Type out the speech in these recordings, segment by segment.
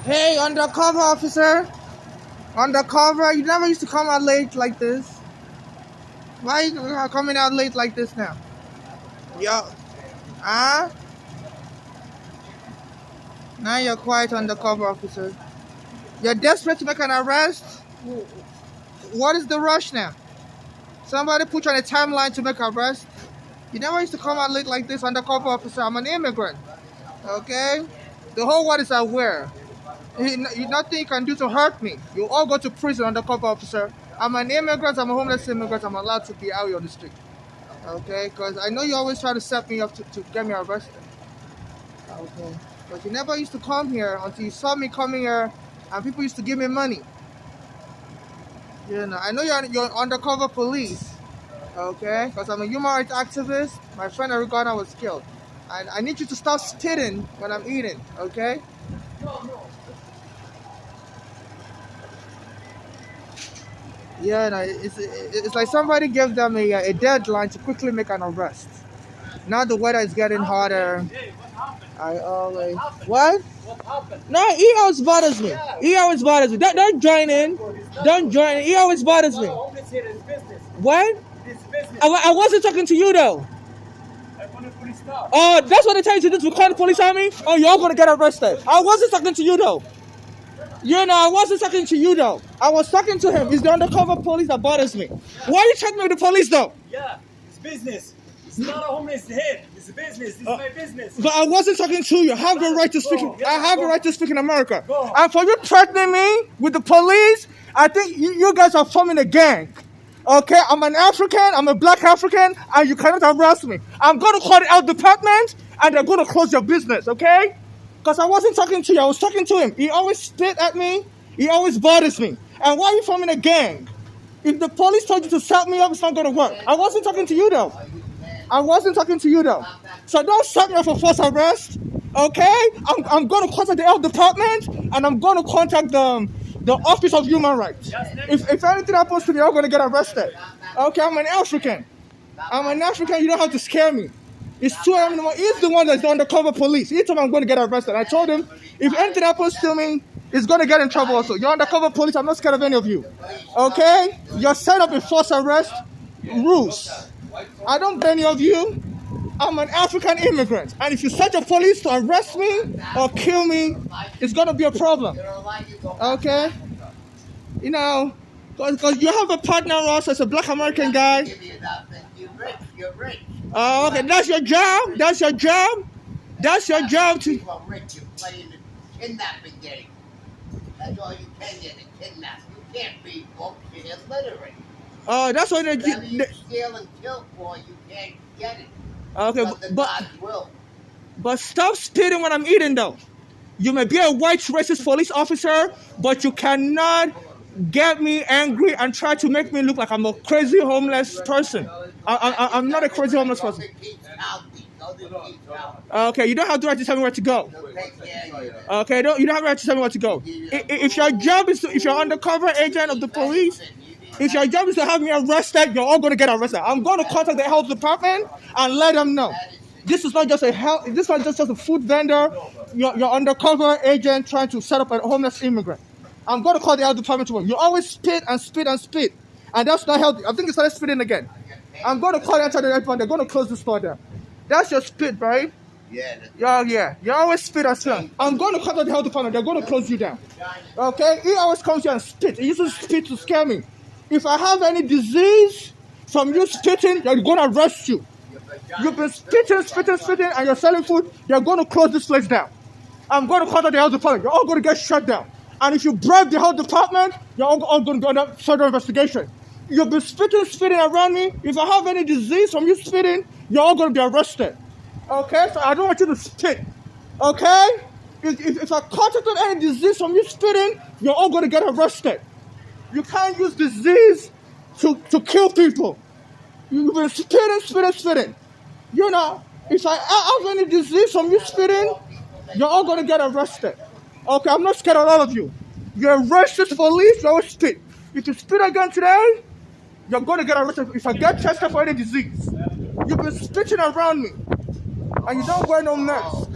Hey, undercover officer. Undercover, you never used to come out late like this. Why are you coming out late like this now? Yo. Huh? Now you're quiet, undercover officer. You're desperate to make an arrest? What is the rush now? Somebody put you on a timeline to make an arrest? You never used to come out late like this, undercover officer. I'm an immigrant. Okay? The whole world is aware. Nothing you can do to hurt me. You all go to prison, undercover officer. I'm an immigrant, I'm a homeless immigrant, I'm allowed to be out here on the street. Okay? Because I know you always try to set me up to get me arrested. Okay? But you never used to come here until you saw me coming here and people used to give me money. You know, I know you're undercover police. Okay? Because I'm a human rights activist. My friend Arigana was killed. And I need you to stop spitting when I'm eating. Okay? Yeah, no, it's like somebody gave them a deadline to quickly make an arrest. Now the weather is getting hotter. I always... What? No, he always bothers me. He always bothers me. Don't join in. Don't join in. He always bothers me. What? I wasn't talking to you though. Oh, that's what they tell you to do, to call the police on me? Oh, you're going to get arrested. I wasn't talking to you though. You know, I wasn't talking to you though. I was talking to him. It's the undercover police that bothers me. Why are you checking me with the police though? Yeah, it's business. It's not a homeless head. It's a business. It's my business. But I wasn't talking to you. I have the right to speak. I have the right to speak in America. Go. And for you threatening me with the police, I think you guys are forming a gang. Okay, I'm an African, I'm a black African, and you cannot arrest me. I'm going to call the health department, and they're going to close your business, okay? Because I wasn't talking to you, I was talking to him. He always spit at me, he always bothers me. And why are you forming a gang? If the police told you to set me up, it's not going to work. I wasn't talking to you though. I wasn't talking to you though. So don't set me up for false arrest, okay? I'm going to contact the health department, and I'm going to contact the Office of Human Rights. If anything happens to me, I'm going to get arrested. Okay, I'm an African. I'm an African, you don't have to scare me. It's 2 a.m. in the morning. He's the one that's the undercover police. He told me I'm going to get arrested. I told him, if anything happens to me, he's going to get in trouble also. You're undercover police, I'm not scared of any of you. Okay? You're set up in false arrest rules. I don't blame any of you. I'm an African immigrant, and if you set your police to arrest me or kill me, it's going to be a problem. Okay? You know, because you have a partner also as a black American guy. You're rich. Oh, okay, that's your job? That's your job? That's your job to... You are rich. You play in the kidnapping game. That's all you can get, a kidnap. You can't read books. You're illiterate. Oh, that's what they... Whatever you steal and kill for, you can't get it. Okay, God's will. but stop spitting when I'm eating, though. You may be a white racist police officer, but you cannot get me angry and try to make me look like I'm a crazy homeless person. I'm not a crazy homeless person. Okay, you don't have the right to tell me where to go. Okay, you don't have the right to tell me where to go. If your job is if you're undercover agent of the police, if your job is to have me arrested, you're all going to get arrested. I'm going to contact the health department and let them know. This is not just this is not just a food vendor. You're undercover agent trying to set up a homeless immigrant. I'm going to call the health department to work. You always spit and spit and spit. And that's not healthy. I think you started spitting again. I'm going to call the health department. They're going to close the store there. That's your spit, right? Yeah. You always spit and spit. I'm going to contact the health department. They're going to close you down. Okay? He always comes here and spit. He uses spit to scare me. If I have any disease from you spitting, they're going to arrest you. You've been spitting, and you're selling food, they're going to close this place down. I'm going to contact the health department. You're all going to get shut down. And if you bribe the health department, you're all going to go under further investigation. You've been spitting around me. If I have any disease from you spitting, you're all going to be arrested. Okay? So I don't want you to spit. Okay? If I contact any disease from you spitting, you're all going to get arrested. You can't use disease to kill people. You've been spitting. You know, if I have any disease from you spitting, you're all going to get arrested. Okay, I'm not scared of all of you. You're a racist police, you always spit. If you spit again today, you're going to get arrested if I get tested for any disease. You've been spitting around me, and you don't wear no mask.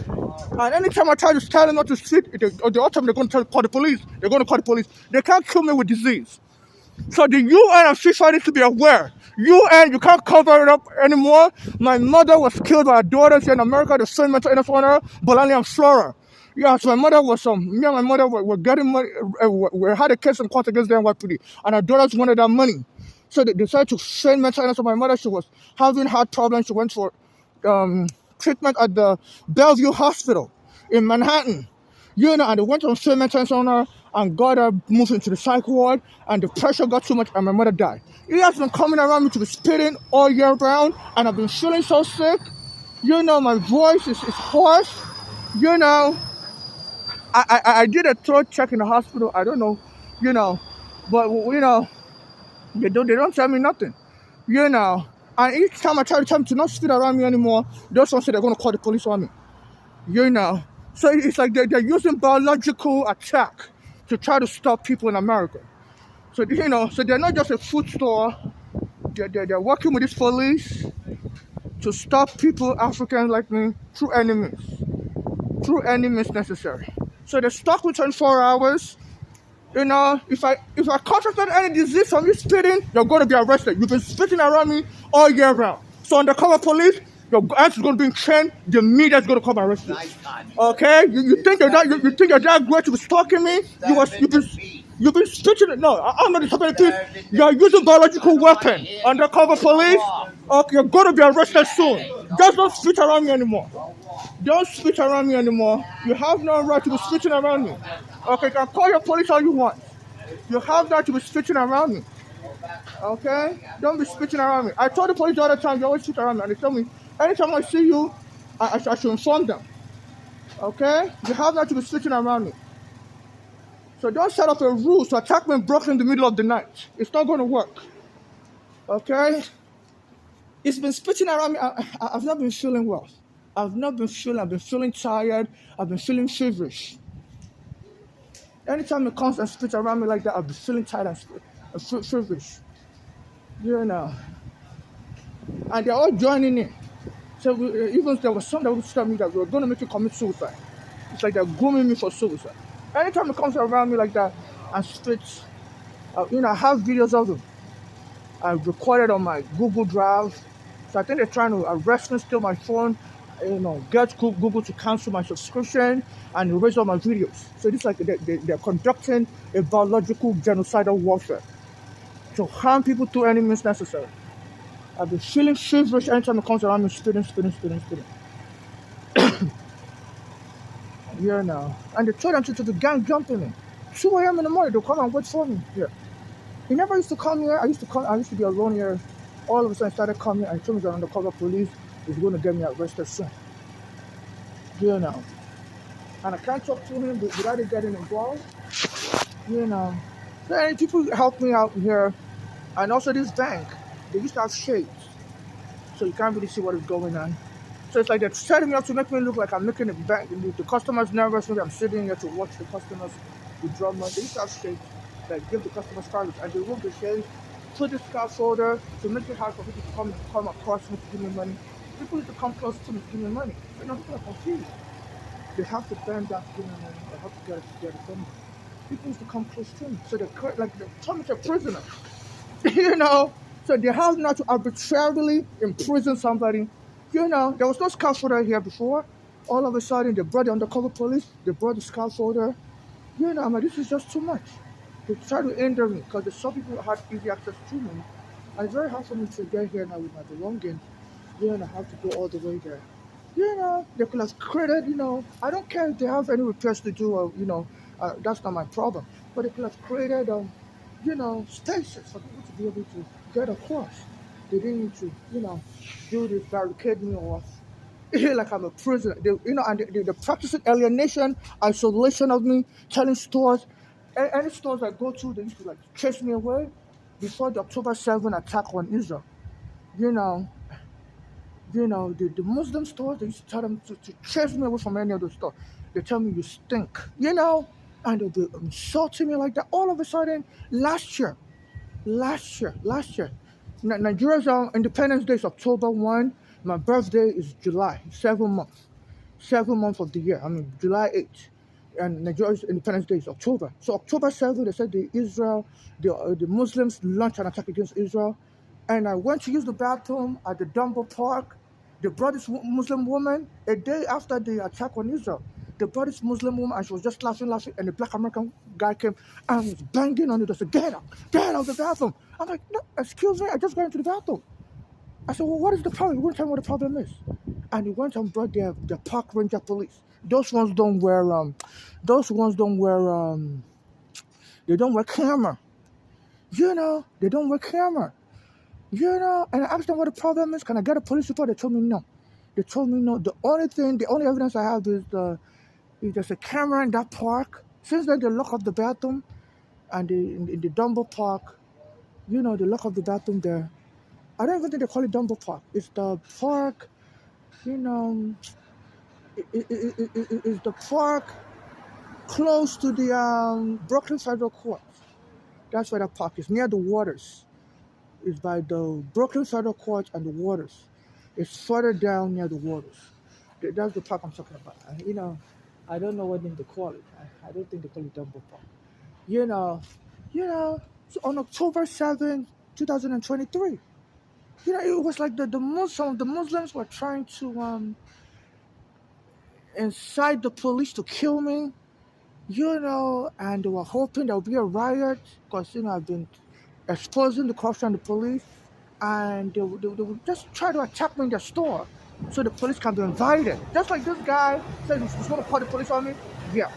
And anytime I try to tell them not to sit, or the other time they're going to call the police. They're going to call the police. They can't kill me with disease. So the UN and FIFA need to be aware. UN, you can't cover it up anymore. My mother was killed by her daughters here in America. The same mental illness on her, Bolani and Flora. Yeah, so my mother was me and my mother were getting money. We had a case in court against the NYPD, and our daughters wanted that money. So they decided to send mental illness on my mother. She was having heart problems. She went for treatment at the Bellevue Hospital in Manhattan. And they went on same mental illness on her and got her moved into the psych ward, and the pressure got too much and my mother died. He has been coming around me to be spitting all year round, and I've been feeling so sick. My voice is hoarse. I did a throat check in the hospital. I don't know, but they don't tell me nothing, And each time I try to tell them to not spit around me anymore, those ones say they're going to call the police on me, So it's like they're using biological attack to try to stop people in America. So so they're not just a food store. They're working with this police to stop people, Africans like me, through any means necessary. So they're stuck with 24 hours. If I contracted any disease from you spitting, you're going to be arrested. You've been spitting around me all year round. So undercover police, your ass is going to be trained. The media's going to come arrest you. Okay? You think you're that great to be stalking me? You've been spitting. No, I'm not the top of the piece. You're using biological weapon. Undercover police. Okay, you're going to be arrested soon. Just don't spit around me anymore. Don't spit around me anymore. You have no right to be spitting around me. Okay, you can call your police all you want. You have that to be spitting around me. Okay? Don't be spitting around me. I told the police the other time, you always spit around me. And they tell me, anytime I see you, I should inform them. Okay? You have that to be spitting around me. So don't set up a rule to attack me in Brooklyn in the middle of the night. It's not going to work. Okay? It's been spitting around me. I've not been feeling well. I've been feeling tired. I've been feeling feverish. Anytime it comes and spits around me like that, I'll be feeling tired and feverish. And they're all joining in. So even there was some that would tell me that we were going to make you commit suicide. It's like they're grooming me for suicide. Anytime it comes around me like that and spits, I have videos of them. I recorded on my Google Drive. So I think they're trying to arrest me, steal my phone, get Google to cancel my subscription and erase all my videos. So it's like they're conducting a biological genocidal warfare to harm people through any means necessary. I've been feeling feverish anytime it comes around me, spitting. And they told them to the gang jumping in. 2 a.m. in the morning, they'll come and wait for me here. He never used to come here. I used to be alone here. All of a sudden, I started coming and told me that undercover police is going to get me arrested soon. And I can't talk to him without it getting involved. Then people help me out here. And also this bank, they used to have shades. So you can't really see what is going on. So it's like they're setting me up to make me look like I'm making a bank. The customer's nervous. Maybe I'm sitting here to watch the customers withdraw money. They used to have shades that give the customers cards. And they remove the shades, put the scaffolder to make it hard for people to come across me to give me money. People need to come close to me to give me money. People are confused. They have to bend down to give me money. They have to get it from me. People need to come close to me. So they're turning me to a prisoner. So they have not to arbitrarily imprison somebody. There was no scaffolder here before. All of a sudden, they brought the undercover police. They brought the scaffolder. This is just too much. They try to hinder me because they saw people who had easy access to me. And it's very hard for me to get here now with my belongings. I have to go all the way there. They could have created, I don't care if they have any repairs to do or, that's not my problem. But they could have created, stations for people to be able to get across. They didn't need to, do this, barricade me off. Like I'm a prisoner. They're practicing alienation, isolation of me, telling stores, any stores I go to, they used to chase me away before the October 7 attack on Israel. The Muslim stores, they used to tell them to chase me away from any of those stores. They tell me you stink, and they'll be insulting me like that. All of a sudden, last year, Nigeria's Independence Day is October 1. My birthday is July, 7 months. 7 months of the year. I mean, July 8th. And Nigeria's Independence Day is October. So October 7th, they said the Muslims launched an attack against Israel. And I went to use the bathroom at the Dumbo Park. They brought this Muslim woman a day after the attack on Israel. They brought this Muslim woman and she was just laughing, and the black American guy came and was banging on it. I said, get out of the bathroom. I'm like, no, excuse me, I just got into the bathroom. I said, well, what is the problem? You won't tell me what the problem is. And he went and brought the park ranger police. Those ones don't wear they don't wear camera. They don't wear camera. And I asked them what the problem is. Can I get a police report? They told me no. The only evidence I have is there's a camera in that park. Since then, they lock up the bathroom, and in the Dumbo Park, they lock up the bathroom there. I don't even think they call it Dumbo Park. It's the park, it's the park close to the Brooklyn Federal Court. That's where that park is, near the waters. It's by the Brooklyn Federal Court and the waters. It's further down near the waters. That's the park I'm talking about. I don't know what name they call it. I don't think they call it Dumbo Park. So on October 7th, 2023, it was like some of the Muslims were trying to incite the police to kill me, and they were hoping there would be a riot because, I've been exposing the corruption of the police, and they would just try to attack me in their store so the police can be invited. Just like this guy said he's going to call the police on me. Yeah.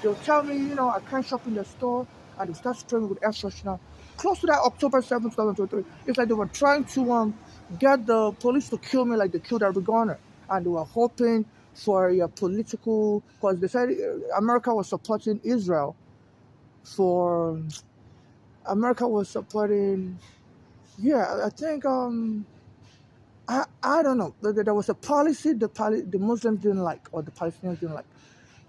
They'll tell me, I can't shop in their store, and they start spraying me with air freshener. Close to that October 7th, 2023, it's like they were trying to get the police to kill me like they killed Eric Garner. And they were hoping for a political, because they said America was supporting Israel America was supporting, I think, I don't know. There was a policy the Muslims didn't like, or the Palestinians didn't like.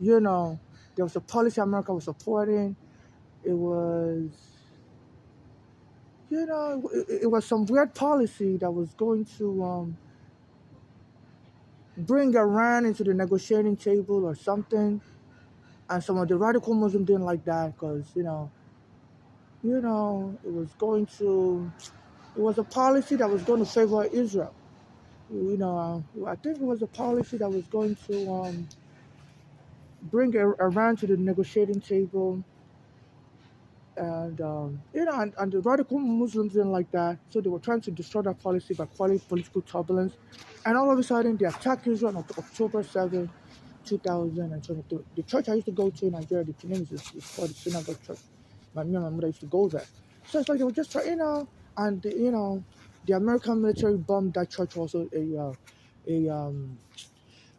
There was a policy America was supporting. It was, it was some weird policy that was going to bring Iran into the negotiating table or something. And some of the radical Muslims didn't like that because, it was a policy that was going to favor Israel. I think it was a policy that was going to bring Iran to the negotiating table. And, and the radical Muslims didn't like that. So they were trying to destroy that policy by calling political turbulence. And all of a sudden, they attacked Israel on October 7th, 2023. The church I used to go to in Nigeria, the name is called the Synagogue Church. Me and my mother used to go there. So it's like they were just trying, and, the American military bombed that church also,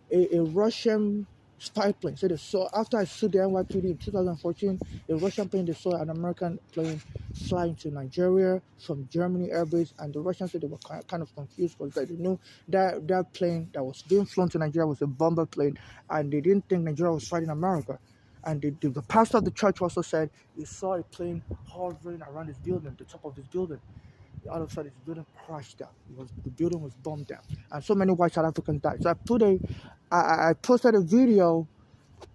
a Russian spy plane. So they saw, after I sued the NYPD in 2014, a Russian plane, they saw an American plane fly into Nigeria from Germany airbase, and the Russians said they were kind of confused because they knew that plane that was being flown to Nigeria was a bomber plane, and they didn't think Nigeria was fighting America. And the pastor of the church also said he saw a plane hovering around his building, the top of his building. All of a sudden, his building crashed down. The building was bombed down, and so many white South Africans died. So I posted a video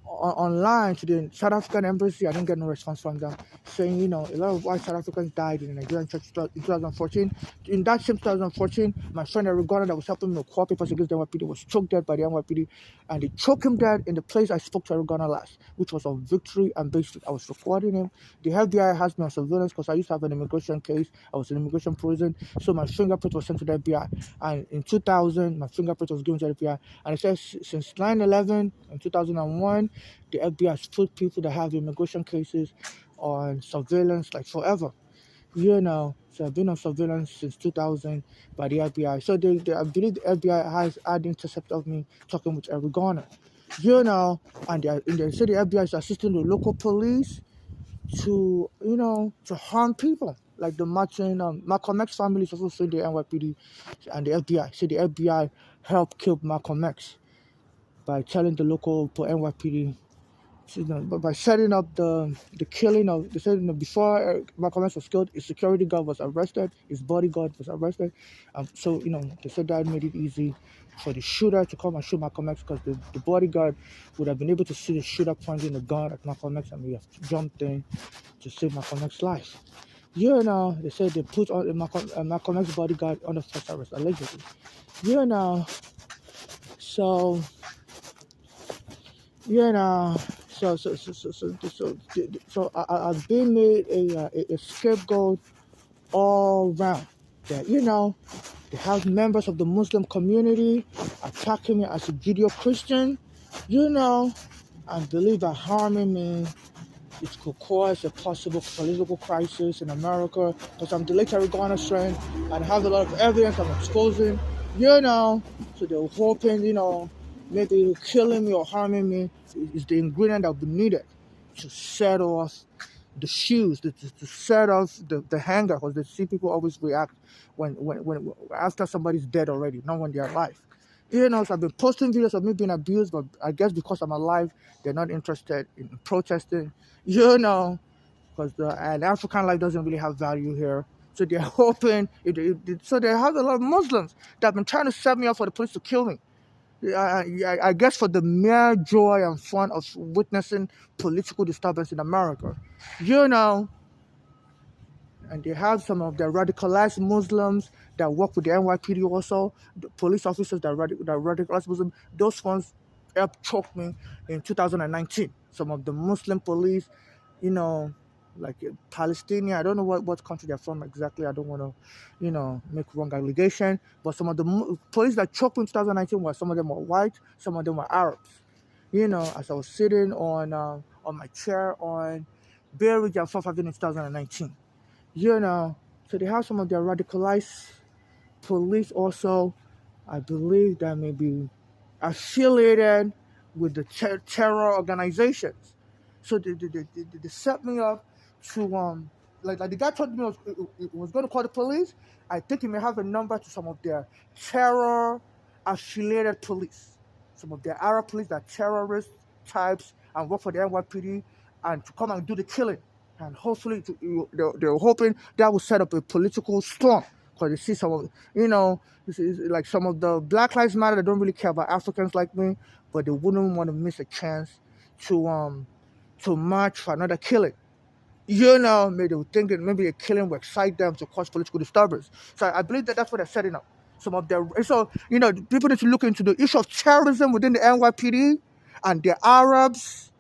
online to the South African embassy. I didn't get no response from them, saying, a lot of white South Africans died in the Nigerian church in 2014. In that same 2014, my friend Eric Garner that was helping me with court papers against the NYPD was choked dead by the NYPD, and they choked him dead in the place I spoke to Eric Garner last, which was on Victory and Bay Street. I was recording him. The FBI has me on surveillance because I used to have an immigration case. I was in immigration prison, so my fingerprint was sent to the FBI. And in 2000, my fingerprint was given to the FBI. And it says since 9/11 in 2001, the FBI has put people that have immigration cases on surveillance like forever. So I've been on surveillance since 2000 by the FBI. So I believe the FBI has had intercept of me talking with Eric Garner. And they say the FBI is assisting the local police to harm people. Like the Malcolm X family is also suing the NYPD and the FBI. So the FBI helped kill Malcolm X by telling the local NYPD, by setting up the killing of, they said, before Malcolm X was killed, his security guard was arrested, his bodyguard was arrested. So, they said that made it easy for the shooter to come and shoot Malcolm X because the bodyguard would have been able to see the shooter pointing the gun at Malcolm X, and we have jumped in to save Malcolm X's life. You know, they said they put on Malcolm X bodyguard under false arrest, allegedly. You know, so, you know, I've been made a scapegoat all round. That, you know, they have members of the Muslim community attacking me as a Judeo-Christian, you know, and believe that harming me, it could cause a possible political crisis in America because I'm the late Ghana strain and have a lot of evidence I'm exposing, you know, so they're hoping, you know, maybe killing me or harming me is the ingredient that will be needed to set off the shoes, to set off the hanger, because they see people always react when after somebody's dead already, not when they're alive. You know, so I've been posting videos of me being abused, but I guess because I'm alive, they're not interested in protesting, you know, because an African life doesn't really have value here. So they're hoping, so they have a lot of Muslims that have been trying to set me up for the police to kill me. I guess for the mere joy and fun of witnessing political disturbance in America, you know. And they have some of the radicalized Muslims that work with the NYPD also, the police officers that radicalized Muslims. Those ones helped choke me in 2019. Some of the Muslim police, you know, like Palestinian, I don't know what country they're from exactly. I don't want to, you know, make wrong allegation. But some of the police that choked me in 2019 were, some of them were white, some of them were Arabs. You know, as I was sitting on my chair on Bay Ridge and 4th Avenue in 2019. You know, so they have some of their radicalized police also, I believe, that may be affiliated with the terror organizations. So they set me up to, like the guy told me he was going to call the police. I think he may have a number to some of their terror affiliated police, some of their Arab police that terrorist types and work for the NYPD and to come and do the killing. And hopefully, they're hoping that will set up a political storm. Because you see some of, you know, like some of the Black Lives Matter, they don't really care about Africans like me, but they wouldn't want to miss a chance to march for another killing. You know, maybe they would think that maybe a killing will excite them to cause political disturbance. So I believe that that's what they're setting up. Some of their, so, you know, people need to look into the issue of terrorism within the NYPD and the Arabs,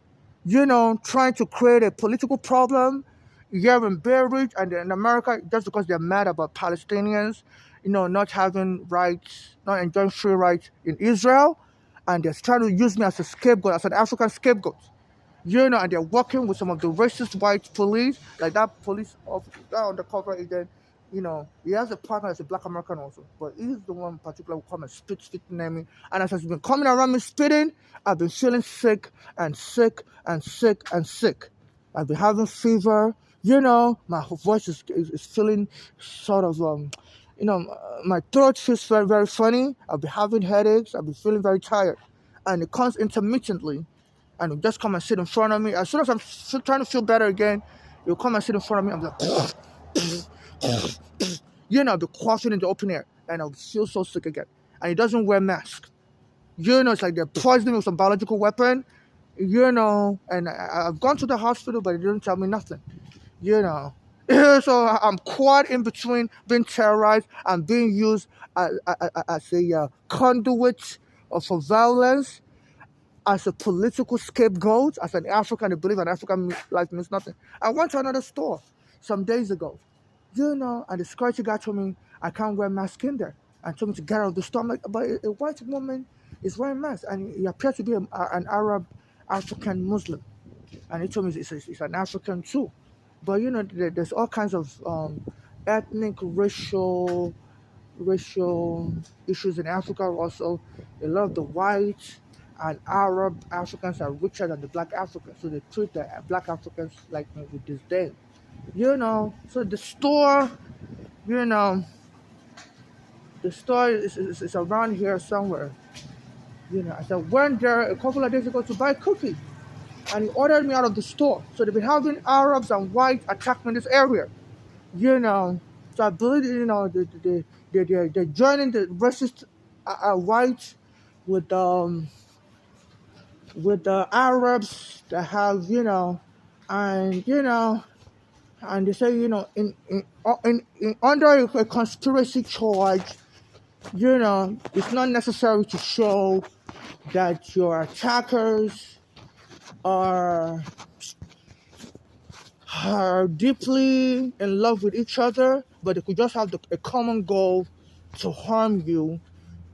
you know, trying to create a political problem here in Bay Ridge and in America just because they're mad about Palestinians, you know, not having rights, not enjoying free rights in Israel. And they're trying to use me as a scapegoat, as an African scapegoat. You know, and they're working with some of the racist white police, like that police officer, that undercover agent. You know, he has a partner as a Black American also, but he's the one in particular who come and spit near me. And as he's been coming around me spitting, I've been feeling sick and sick and sick and sick. I've been having fever. You know, my voice is feeling sort of you know, my throat feels very, very funny. I've been having headaches. I've been feeling very tired, and it comes intermittently. And he'll just come and sit in front of me. As soon as I'm trying to feel better again, he'll come and sit in front of me. I'm like, you know, I'll be coughing in the open air, and I'll feel so sick again. And he doesn't wear mask. You know, it's like they're poisoning me with some biological weapon. You know, and I've gone to the hospital, but they didn't tell me nothing. You know, so I'm caught in between being terrorized and being used as a conduit for violence, as a political scapegoat, as an African, I believe an African life means nothing. I went to another store some days ago, you know, and the security guy told me I can't wear mask in there, and told me to get out of the store. I'm like, but a white woman is wearing mask, and he appears to be an Arab African Muslim, and he told me it's an African too. But you know, there's all kinds of ethnic, racial issues in Africa also. A lot of the white and Arab Africans are richer than the Black Africans, so they treat the Black Africans like me with disdain. You know, so the store, you know, the store is around here somewhere. You know, I went there a couple of days ago to buy cookies, and he ordered me out of the store. So they've been having Arabs and whites attack me in this area. You know, so I believe, you know, they're joining the racist I white with the Arabs that have, and and they say, in under a conspiracy charge, it's not necessary to show that your attackers are are deeply in love with each other, but they could just have a common goal to harm you,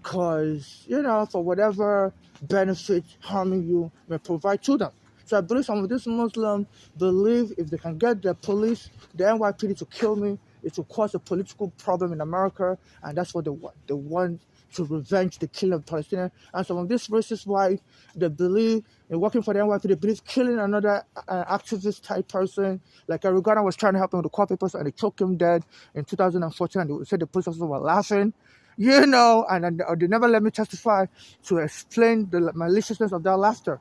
because, for whatever benefit harming you may provide to them. So I believe some of these Muslims believe if they can get the police, the NYPD to kill me, it will cause a political problem in America, and that's what they want. They want to revenge the killing of Palestinians. And some of these racist whites, they believe in working for the NYPD, they believe killing another activist type person. Like Eric Garner was trying to help him with the court papers, and they choked him dead in 2014, and they said the police officers were laughing. And they never let me testify to explain the maliciousness of that laughter.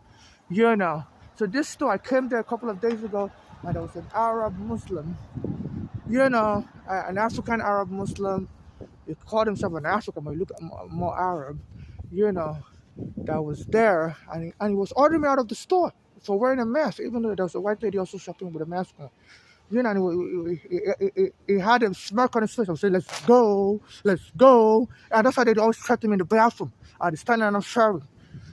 So this store, I came there a couple of days ago, and there was an Arab Muslim, an African Arab Muslim. He called himself an African, but he looked more Arab, that was there, and he was ordering me out of the store for wearing a mask, even though there was a white lady also shopping with a mask on. And he had a smirk on his face. I was saying, let's go. And that's why they always trapped him in the bathroom. I'd stand there and I'm showering.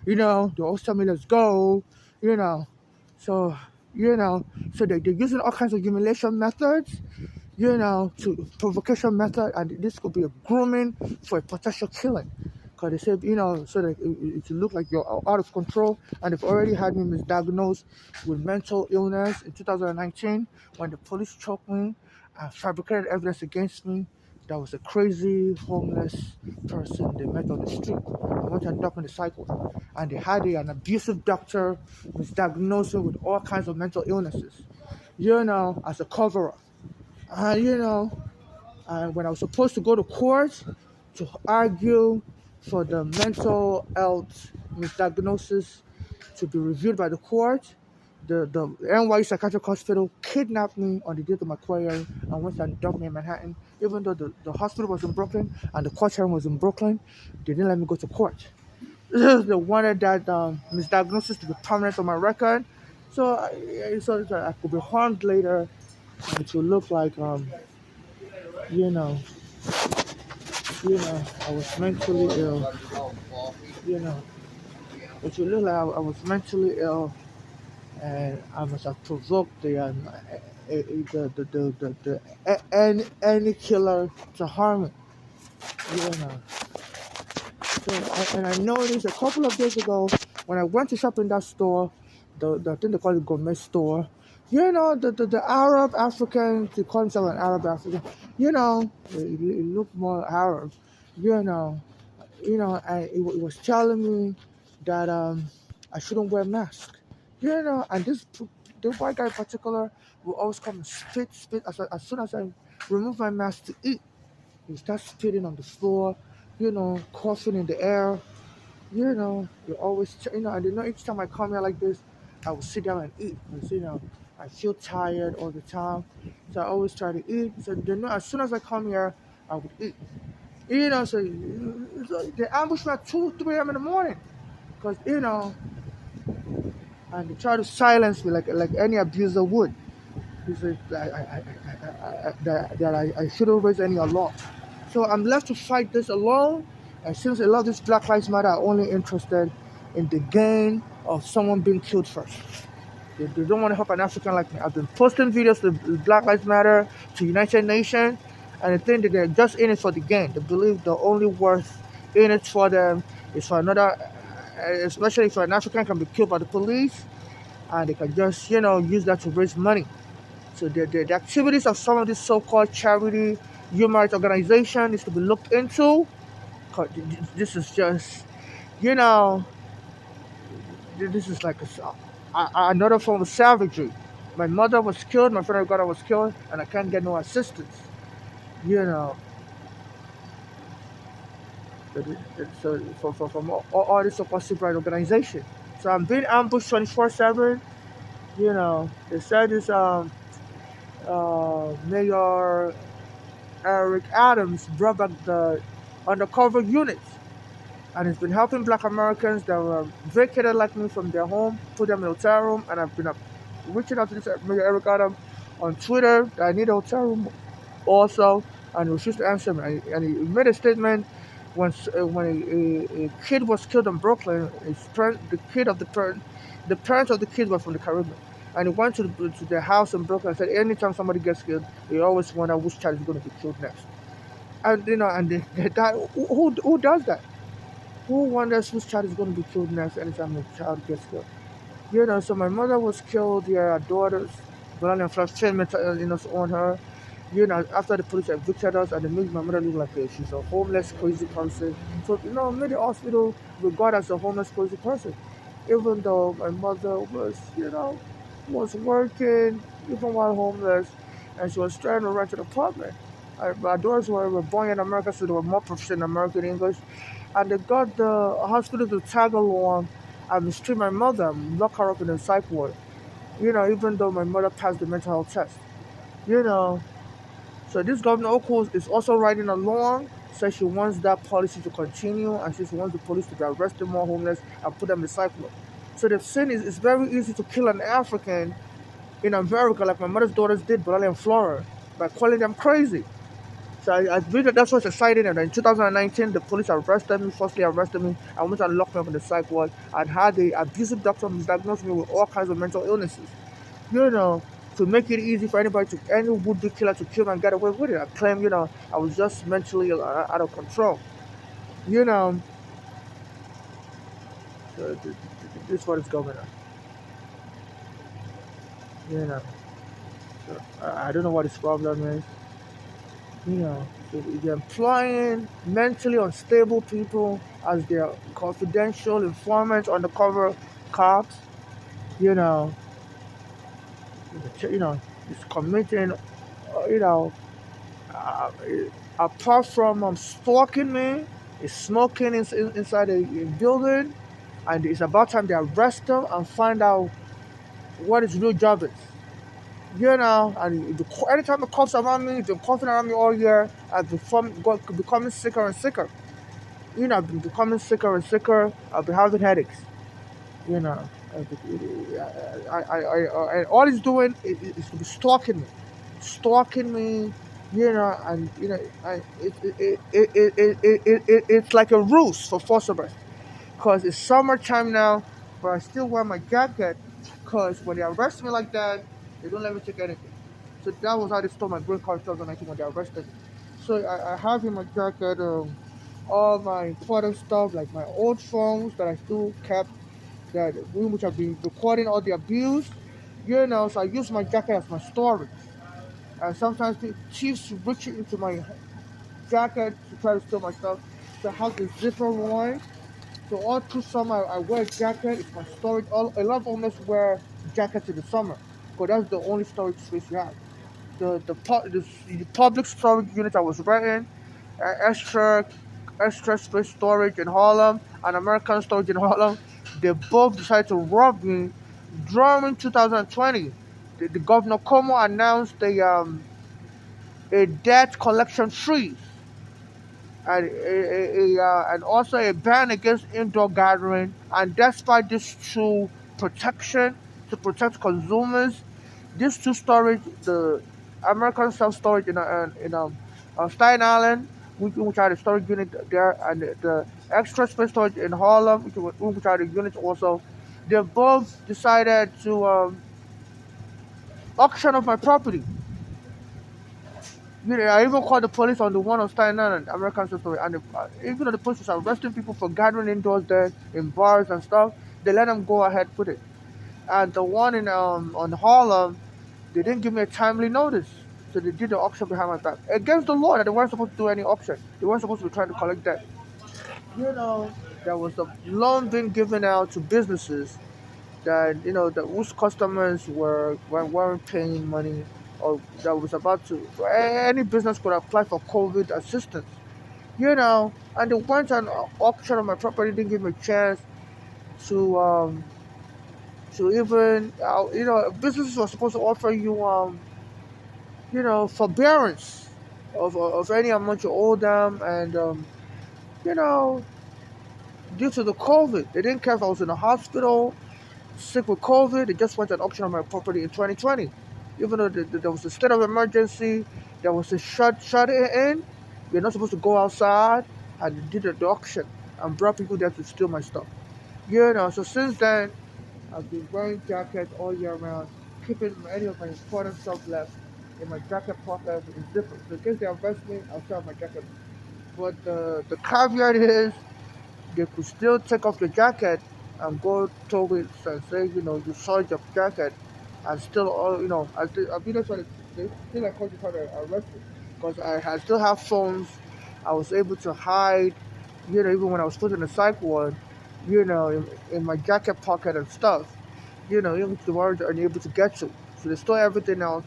They always tell me, let's go. So, so they're using all kinds of humiliation methods, to provocation method, and this could be a grooming for a potential killing. Because they said, so that it look like you're out of control. And they've already had me misdiagnosed with mental illness in 2019 when the police choked me and fabricated evidence against me. That was a crazy homeless person they met on the street. I went and dumped in the cycle. And they had an abusive doctor misdiagnosed me with all kinds of mental illnesses, as a cover-up. And when I was supposed to go to court to argue for the mental health misdiagnosis to be reviewed by the court, the NYC Psychiatric Hospital kidnapped me on the day of my court hearing and went and dumped me in Manhattan. Even though the hospital was in Brooklyn and the court hearing was in Brooklyn, they didn't let me go to court. They wanted that misdiagnosis to be permanent on my record, so I could be harmed later, and it will look like I was mentally ill. It will look like I was mentally ill, and I must have provoked any killer to harm me. So, and I noticed a couple of days ago when I went to shop in that store, the thing they call it gourmet store. The Arab African, they call himself an Arab African. He looked more Arab. And it was telling me that I shouldn't wear a mask. And the white guy in particular will always come and spit as soon as I remove my mask to eat. He starts spitting on the floor, coughing in the air. You always, and each time I come here like this, I will sit down and eat. Because, I feel tired all the time. So I always try to eat. So as soon as I come here, I would eat. So they ambush me at 2, 3 a.m. in the morning. Because, and they try to silence me like any abuser would. He said that I shouldn't raise any alarm. So I'm left to fight this alone. And since a lot of these Black Lives Matter are only interested in the gain of someone being killed first. They don't want to help an African like me. I've been posting videos to Black Lives Matter, to United Nations, and they think that they're just in it for the gain. They believe the only worth in it for them is for another, especially if an African can be killed by the police, and they can just, use that to raise money. So the activities of some of these so-called charity human rights organizations is to be looked into. This is just, this is like another form of savagery. My mother was killed, my friend God was killed, and I can't get no assistance. So from all these so-called civil rights organizations. So I'm being ambushed 24/7. They said this Mayor Eric Adams brought back the undercover units. and it's been helping Black Americans that were vacated like me from their home, put them in a hotel room, and I've been reaching out to this Eric Adam on Twitter that I need a hotel room also, and he refused to answer me. And he made a statement when a kid was killed in Brooklyn. The parents of the kid were from the Caribbean, and he went to their house in Brooklyn and said, anytime somebody gets killed, they always wonder which child is going to be killed next. And the guy who does that? Who wonders which child is going to be killed next anytime a child gets killed? So my mother was killed. Yeah, her daughters, violent and flash treatment, on her. After the police evicted us and they made my mother look like she's a homeless, crazy person. So, made the hospital regard as a homeless, crazy person. Even though my mother was working, even while homeless, and she was trying to rent an apartment. My daughters were born in America, so they were more proficient in American English. And they got the hospital to tag along and mistreat my mother and lock her up in a psych ward. Even though my mother passed the mental health test. You know, so this Governor Oko is also riding along, says she wants that policy to continue and she wants the police to be arresting more homeless and put them in the psych ward. So they've seen it's very easy to kill an African in America like my mother's daughters did, but only in Florida, by calling them crazy. So I believe that's what's exciting. And in 2019, the police falsely arrested me, and went and locked me up in the psych ward and had the abusive doctor misdiagnosed me with all kinds of mental illnesses. You know, to make it easy for any would-be killer to kill and get away with it. I claim, I was just mentally out of control. You know, this is what is going on. You know, so I don't know what his problem is. They're employing mentally unstable people as their confidential informants, undercover cops. You know, it's committing. You know, uh, apart from stalking me, is smoking inside a building, and it's about time they arrest them and find out what his real job is. And anytime the cops around me, they're coughing around me all year. I've becoming sicker and sicker. I've been becoming sicker and sicker. I've been having headaches. You know, and all he's doing is to be stalking me. And it's like a ruse for force arrest. Cause it's summertime now, but I still wear my jacket. Cause when they arrest me like that, they don't let me take anything. So that was how they stole my green card 2019 when they arrested me. So I have in my jacket all my important stuff, like my old phones that I still kept, which have been recording all the abuse. So I use my jacket as my storage. And sometimes the thieves reach into my jacket to try to steal my stuff. So I have this zipper one. So all through summer, I wear a jacket. It's my storage. A lot of homeless wear jackets in the summer, because that's the only storage space you have. The public storage unit I was renting, extra space storage in Harlem, and American storage in Harlem, they both decided to rob me during 2020. The Governor Como announced a debt collection freeze and also a ban against indoor gathering. And despite this two protection to protect consumers, these two storage, the American self storage in Staten Island, which are the storage unit there, and the extra space storage in Harlem, which are the units also, they both decided to auction off my property. I even called the police on the one on Staten Island, American Story, and even though the police was arresting people for gathering indoors there in bars and stuff, they let them go ahead with it. And the one in on Harlem, they didn't give me a timely notice, so they did the auction behind my back against the law that they weren't supposed to do any auction. They weren't supposed to be trying to collect that. There was a loan being given out to businesses that whose customers weren't paying money, or that was about to any business could apply for COVID assistance. And they went and auction on my property, didn't give me a chance to even businesses were supposed to offer you forbearance of any amount you owe them, and you know due to the COVID. They didn't care if I was in the hospital, sick with COVID. They just went and auctioned on my property in 2020. Even though there was a state of emergency, there was a shut it in. You're not supposed to go outside, and they did the auction and brought people there to steal my stuff. So since then, I've been wearing jackets all year round, keeping any of my important stuff left in my jacket pocket with a zipper. So in case they arrest me, I'll still have my jacket. But the caveat is they could still take off your jacket and go to it and say, you soiled your jacket and still, I've been trying to, they still are going to try to arrest me because I still have phones. I was able to hide, even when I was put in the psych ward, in my jacket pocket and stuff, even the warrants are unable to get to. So they stole everything else,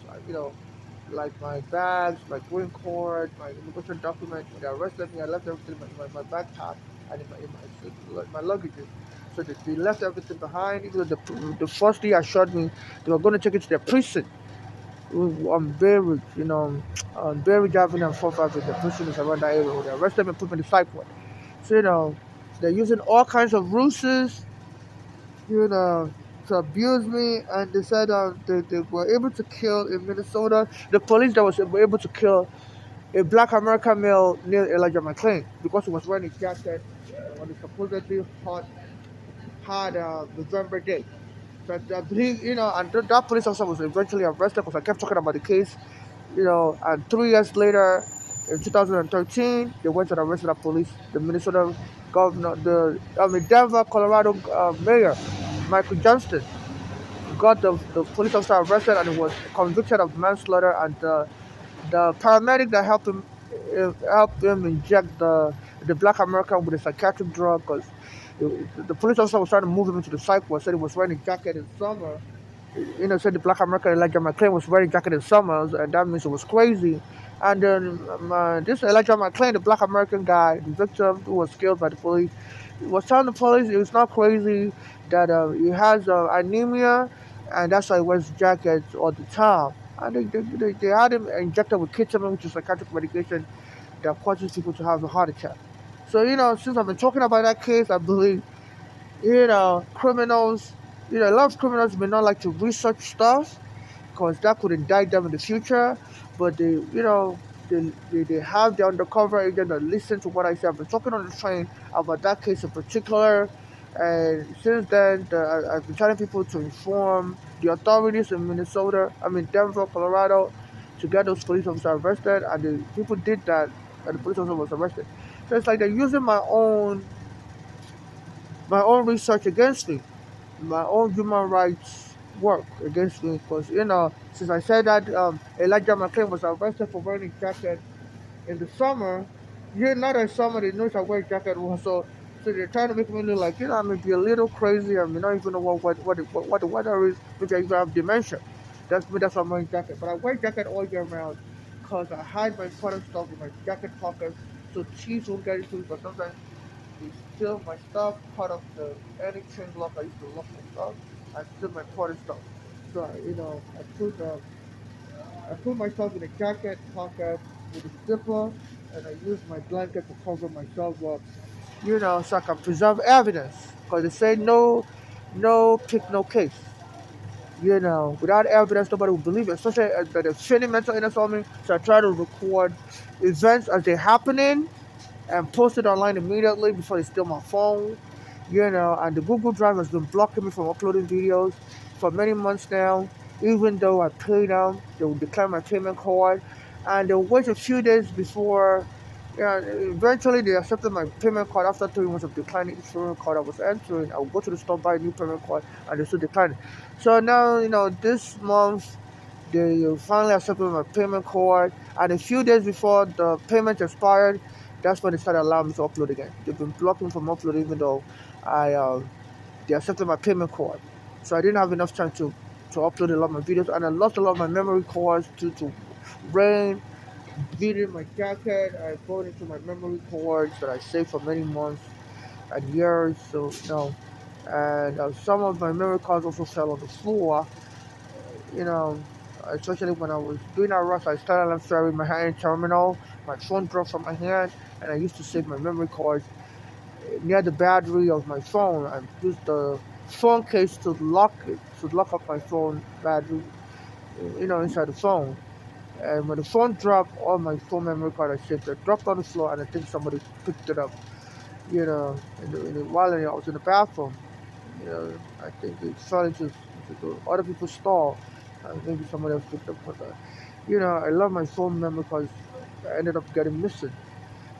like my bags, my green card, my immigration documents. When they arrested me, I left everything in my backpack and in my luggages. So they left everything behind. Even though the first day I shot me, they were going to take it to their prison. On Berry, on Berry Avenue and 4th Avenue. The prison is around that area. They arrested me and put me in the psych ward. So, they're using all kinds of ruses, to abuse me, and they said they were able to kill in Minnesota. The police that was able to kill a black American male named Elijah McClain because he was wearing a jacket on the supposedly hot November day. So I believe, and that police officer was eventually arrested because I kept talking about the case, and 3 years later, in 2013, they went and arrested the police, the Minnesota governor, Denver, Colorado mayor, Michael Johnston, got the police officer arrested and he was convicted of manslaughter, and the paramedic that helped him inject the black American with a psychiatric drug because the police officer was trying to move him into the psych ward, said he was wearing a jacket in summer. Said the black American Elijah McClain was wearing a jacket in summers, and that means it was crazy. And then this Elijah McClain, the black American guy, the victim who was killed by the police, was telling the police it was not crazy, that he has anemia, and that's why he wears jackets all the time. And they had him injected with ketamine, which is psychiatric medication that causes people to have a heart attack. So, since I've been talking about that case, I believe, criminals, a lot of criminals may not like to research stuff because that could indict them in the future, but they have the undercover agent that listen to what I say. I've been talking on the train about that case in particular, and since then, I've been telling people to inform the authorities in Denver, Colorado, to get those police officers arrested, and the people did that, and the police officer was arrested. So it's like they're using my own research against me, my own human rights work against me, because since I said that Elijah McClain was arrested for wearing a jacket in the summer, not in summer they know I wear a jacket also. So they're trying to make me look like I may be a little crazy. I may not even know what the weather is. Maybe I even have dementia. That's why I'm wearing a jacket. But I wear a jacket all year round because I hide my important stuff in my jacket pockets so thieves won't get into it. But sometimes they steal my stuff, part of any chain lock I used to lock my stuff, and steal my important stuff. So I put myself in a jacket pocket with a zipper, and I use my blanket to cover myself up, so I can preserve evidence. Because they say no pick, no case. Without evidence, nobody will believe it. Especially that they're feigning mental illness on me. So I try to record events as they're happening and post it online immediately before they steal my phone. And the Google Drive has been blocking me from uploading videos for many months now. Even though I pay them, they will decline my payment card, and they'll wait a few days before. Eventually they accepted my payment card after 3 months of declining each payment card I was entering. I would go to the store, buy a new payment card, and they still decline it. So now, this month they finally accepted my payment card, and a few days before the payment expired, that's when they started allowing me to upload again. They've been blocking me from uploading even though they accepted my payment card. So I didn't have enough time to upload a lot of my videos, and I lost a lot of my memory cards due to rain beating my jacket. I brought into my memory cards that I saved for many months and years. So and some of my memory cards also fell on the floor. You know, Especially when I was doing that rush, I started answering my hand terminal. My phone dropped from my hand, and I used to save my memory cards near the battery of my phone. I used the phone case to lock it, to lock up my phone battery, inside the phone. And when the phone dropped, all my phone memory card I saved, it dropped on the floor, and I think somebody picked it up. While I was in the bathroom, I think it fell into the other people's stall. Maybe somebody else picked up. But I love my phone memory because I ended up getting missing.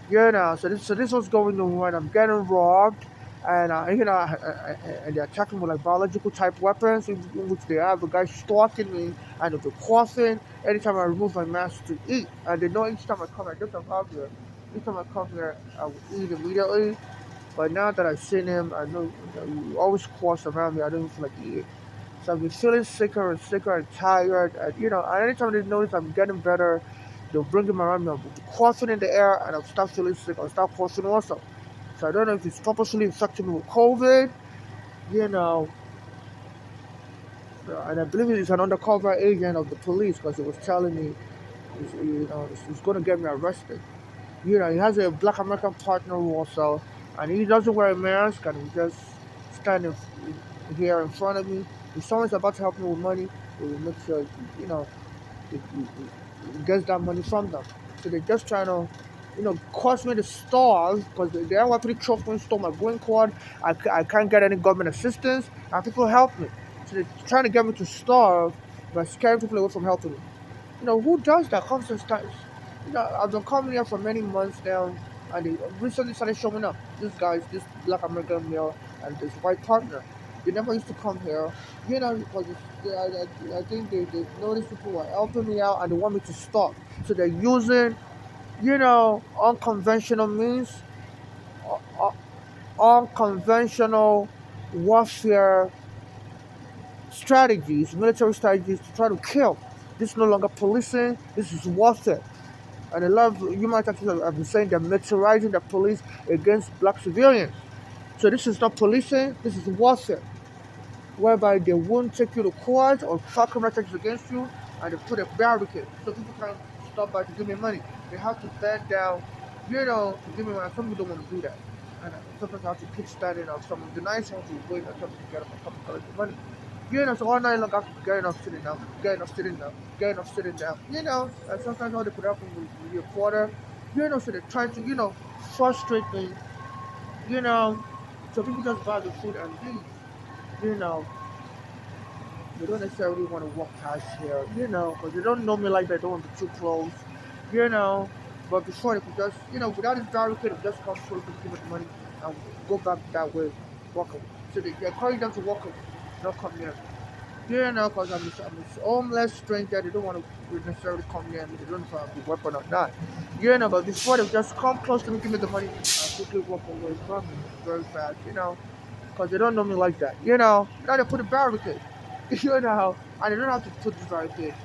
So this was going on when I'm getting robbed, and and they're attacking with like biological type weapons, in which they have a guy stalking me, and they're coughing anytime I remove my mask to eat, and they know each time I come, each time I come here, I will eat immediately. But now that I've seen him, I know he always coughs around me. I don't even feel like eating. So I've been feeling sicker and tired. And, and anytime they notice I'm getting better, they'll bring him around me. I'll be coughing in the air, and I'll start feeling sick. I'll start coughing also. So I don't know if it's purposely infecting me with COVID, you know. And I believe he's an undercover agent of the police because he was telling me, he's going to get me arrested. He has a black American partner also, and he doesn't wear a mask, and he just standing here in front of me. If someone's about to help me with money, he will make sure, he gets that money from them. So they're just trying to, cause me to starve because the NYPD choked me, stole my green card. I can't get any government assistance, and people help me. So they're trying to get me to starve by scaring people away from helping me. Who does that? Comes and starts. I've been coming here for many months now, and they recently started showing up. This black American male and this white partner. They never used to come here, because I think they noticed people were helping me out and they want me to stop. So they're using, unconventional means, uh, unconventional warfare strategies, military strategies to try to kill. This is no longer policing, this is warfare. And a lot of human rights activists have been saying they're militarizing the police against black civilians. So this is not policing, this is warfare, whereby they won't take you to court or file criminal charges against you, and they put a barricade so people can't stop by to give me money. They have to bend down, to give me money. Some people don't want to do that. And sometimes I have to keep standing up. Some of the nice ones will wait until to get up and come and collect the money. So all night long I have to get up, sitting down, getting up, sitting down, getting up, sitting down. And sometimes all they could happen with your quarter, so they're trying to, frustrate me, so people just buy the food and leave, They don't necessarily want to walk past here, because they don't know me like that. They don't want to be too close, But before they could just, without this barricade, they just come close and give us money and go back that way, walk away. So they encourage them to walk away, not come near me. Because I'm a homeless stranger. They don't want to necessarily come near me. They don't know if I have a weapon or not. But before they just come close to me, give me the money, and quickly walk away from me very fast, because they don't know me like that, Now they put a barricade, and they don't have to put this barricade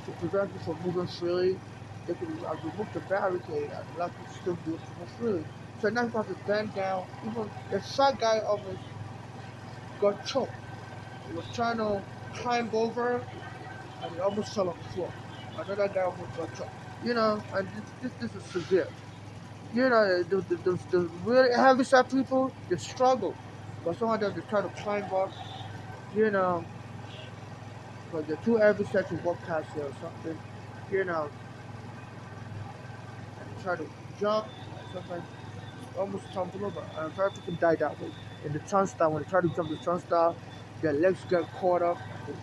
to prevent you from moving freely. They could remove the barricade and let you still be able to move freely. So now you have to bend down. Even the fat guy almost got choked. He was trying to climb over, and he almost fell on the floor. Another guy almost got choked. And this is severe. The really heavy set people, they struggle. But some of them, they try to climb up, because they're too heavy set to walk past here or something, and try to jump, and sometimes almost tumble over. And very people die that way. In the turnstile, when they try to jump the turnstile, their legs get caught up, and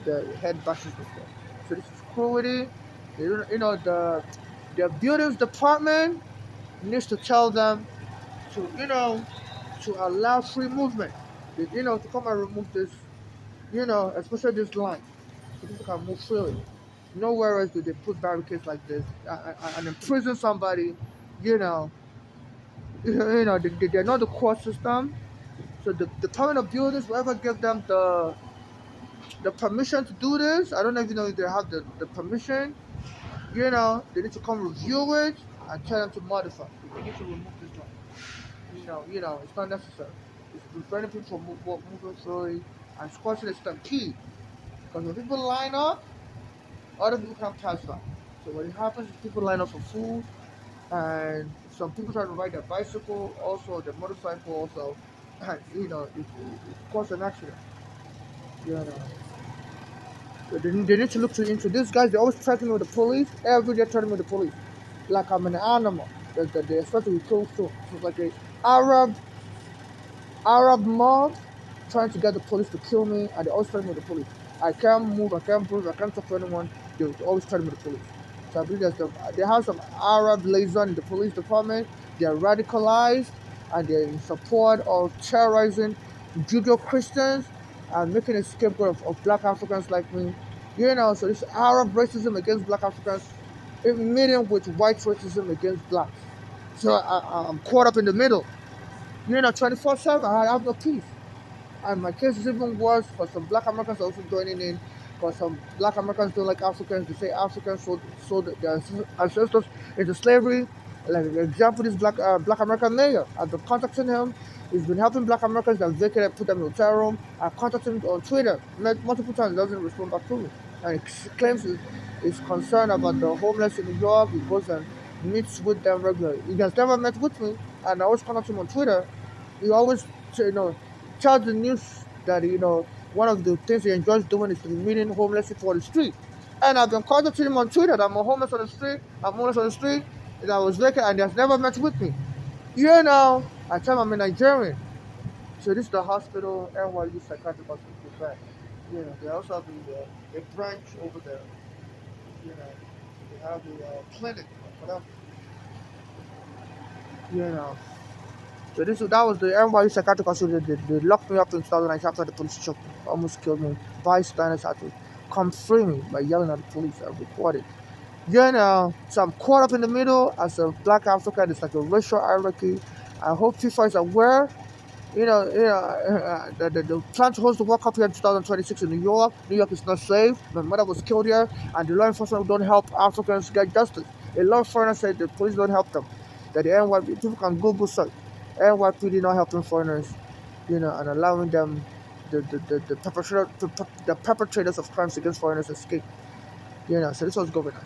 the head bashes the floor. So this is cruelty. The buildings department needs to tell them to, to allow free movement. To come and remove this, especially this line, so people can move freely. Nowhere else do they put barricades like this and imprison somebody, you know. They're not the court system. So the Department of Buildings will ever give them the permission to do this. I don't even know if they have the permission. They need to come review it and tell them to modify. They need to remove this one. It's not necessary. It's preventing people from moving slowly and squashing the stampede. Because when people line up, other people can't pass by. So what happens is people line up for food, and some people try to ride their bicycle, also their motorcycle, also, and it caused an accident. You know, so they need to look into these guys. They always threaten me with the police. Every day threaten me with the police, like I'm an animal. They expect to be close to. So it's like a Arab Arab mob trying to get the police to kill me, and they always threaten me with the police. I can't move, I can't breathe, I can't talk to anyone. They always threaten me with the police. So I believe they have some Arab liaison in the police department. They are radicalized and they're in support of terrorizing Judeo-Christians and making a scapegoat of black Africans like me. So this Arab racism against black Africans, it meeting with white racism against blacks. So I'm caught up in the middle. 24/7, I have no peace. And my case is even worse for some black Americans also joining in, because some black Americans don't like Africans. They say Africans sold their ancestors into slavery. Like an example, this black American mayor. I've been contacting him. He's been helping black Americans that vacated, put them in a hotel room. I contacted him on Twitter multiple times. He doesn't respond back to me. And he claims he's concerned about the homeless in New York. He goes and meets with them regularly. He has never met with me, and I always contact him on Twitter. He always, tells the news that one of the things he enjoys doing is meeting homeless people on the street. And I've been contacting him on Twitter that I'm homeless on the street, that I was vacant, and he has never met with me. I tell him I'm a Nigerian. So this is the hospital, NYC psychiatric hospital. They also have a branch over there. They have a clinic, whatever. So that was the NYC psychiatric hospital. They locked me up in 2009 after the police shot me, almost killed me. Bystanders had to come free me by yelling at the police. I recorded. So I'm caught up in the middle as a black African. It's like a racial hierarchy. I hope FIFA is aware. The plan to host the World Cup here in 2026 in New York. New York is not safe. My mother was killed here, and the law enforcement don't help Africans get justice. A lot of foreigners say the police don't help them. That the NYPD, people can Google search. NYPD not helping foreigners, and allowing them, the perpetrators of crimes against foreigners escape. So this was going on.